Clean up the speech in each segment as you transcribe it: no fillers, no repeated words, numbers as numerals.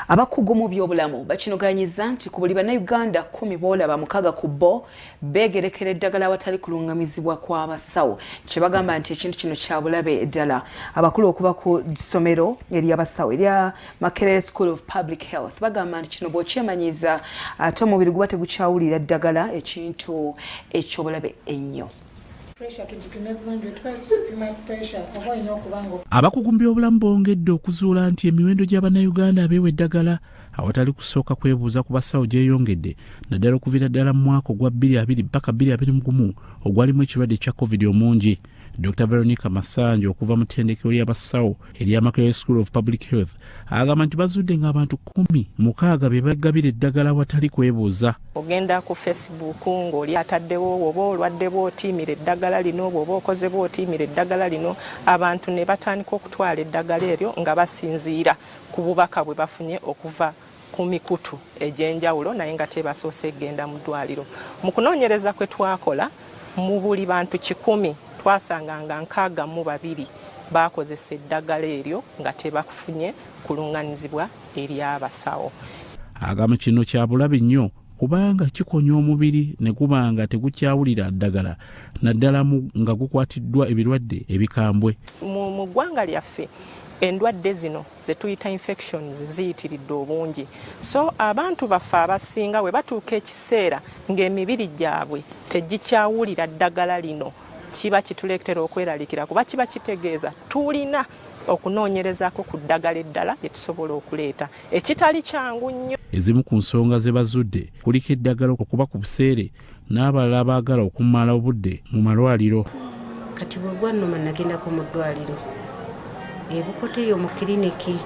Abakugu mu byobulamu bakinoganyiza nti ku buli bannayuganda 10 boolaba 6 ku bo beegerekera eddagala awatali kulungamizibwa kw'abasawo. Kye bagamba nti ekintu kino kya bulabe eddala. Abakulu okuva ku ssomero ery'abasawo erya Makerere School of Public Health bagamba nti kino bw'okyemanyiza ate omubiri guba tegukyawulira ddagala ekintu eky'obulabe ennyo. Abakugu mu byobulamu bongedde okuzuula nti emiwendo gy'Abannayuganda abeewa eddagala awatali kusooka kwebuuza ku basawo gyeyongedde naddala okuviira ddala mu mwaka ogwa 2020 mpaka 2021 ogwalimu ekirwadde kya COVID omungi. Dr. Veronica Masanja okuva mu ttendekero ly'abasawo erya Makerere School of Public Health agamba nti bazudde ng'abantu 16 be bagabira eddagala awatali kwebuuza. Ogenda ku Facebook ng'oli ataddewo oba olwadde bw'otiimira eddagala lino oba okoze bw'otiimira eddagala lino, abantu ne batandika okutwala eddagala eryo nga basinziira ku bubaka bwe bafunye okuva ku mikutu egy'enjawulo naye nga tebasoose kgenda mu ddwaliro. Mu kunoonyereza kwe twakola mu buli bantu 100 twasanga nga 62 bakozesa eddagala eryo nga tebafunye kulunganizibwa eri abasawo. Agamba kino kya bulabe nnyo kubanga kikonya omubiri ne gubanga tegukyawulira ddagala naddala nga gukwatiddwa ebirwadde ebikambwe. Mu ggwanga lyaffe endwadde zino ze tuyita infections ziyitiridde obungi, so abantu baffe abasinga we batuuka ekiseera ng'emibiri gyabwe tegikyawulira ddagala lino kiba kituleetera okweraliikira kuba kiba kitegeeza tulina okunoonyerezako ku ddagala eddala lye tusobola okuleeta ekitali kyangu nnyo. Ezimu ku nsonga ze bazudde kuliko eddagala okuba ku buseere n'abalala baagala okumala obudde mu malwaliro. Kati bwe gwannuma nagendako mu ddwaliro ebukote eyo mu kiriniki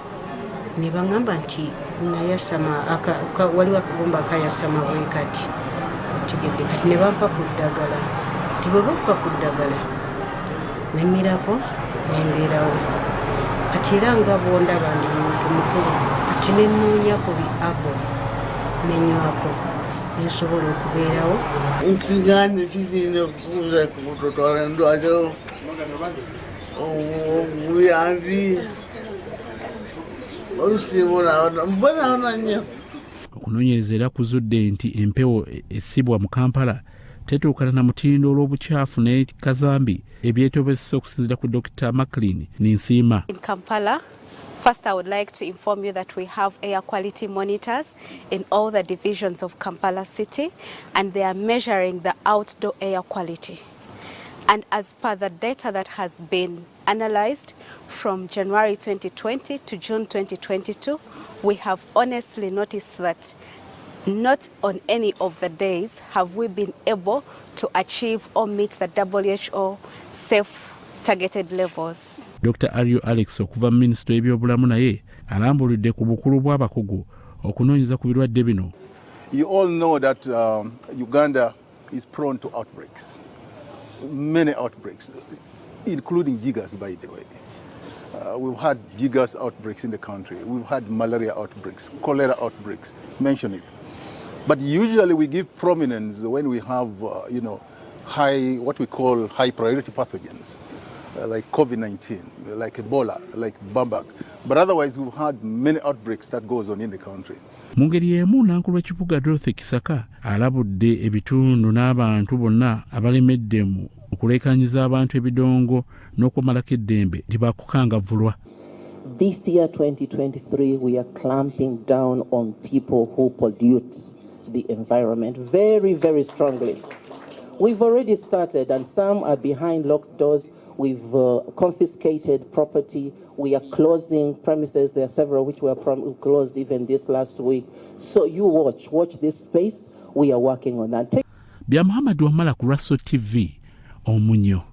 ne baŋŋamba nti nayasama waliwo akagomba akayasama bwe kati otegedde kati ne bampa ku ddagala. Kati bwe bampa ku ddagala nemirako nembeerawo kati era nga bwondaba ndi muntu mukulu kati nenoonya ku bi abo nenywako nensobola okubeerawo. Nsigane kirinda okubuuza kutotwala ndwaliro obuyambi olusiibula mbonaona nnyo. Okunoonyereza era kuzudde nti empewo essibwa mu Kampala tetuukana na mutindo olw'obukyafu ne kazambi ebyetobesa okusinziira ku Dr. Maclean Ninsiima. In Kampala, first I would like to inform you that we have air quality monitors in all the divisions of Kampala City and they are measuring the outdoor air quality. And as per the data that has been analyzed from January 2020 to June 2022, we have honestly noticed that not on any of the days have we been able to achieve or meet the WHO safe targeted levels. Dr. Ario Alex okuva Ministry y'ebyobulamu naye alambulidde ku bukulu bw'abakugu okunoonyeza ku birwadde bino. You all know that Uganda is prone to outbreaks. Many outbreaks, including jiggers, by the way. We've had jiggers outbreaks in the country. We've had malaria outbreaks, cholera outbreaks, mention it. But usually we give prominence when we have, what we call high priority pathogens, like COVID-19, like Ebola, like Bambag. But otherwise we've had many outbreaks that goes on in the country. Mu ngeri emu nankulu w'ekibuga Dorothy Kisaka alabudde ebitundu n'abantu bonna abalemedde mu okuleekanyiza abantu ebidongo n'okumalako eddembe tibakukangavvulwa. This year 2023 we are clamping down on people who pollute the environment very, very strongly. We've already started and some are behind locked doors. We've confiscated property. We are closing premises. There are several which were closed even this last week. So you watch this space. We are working on that. Bya Muhammad Wamala ku Russell TV Omunyo.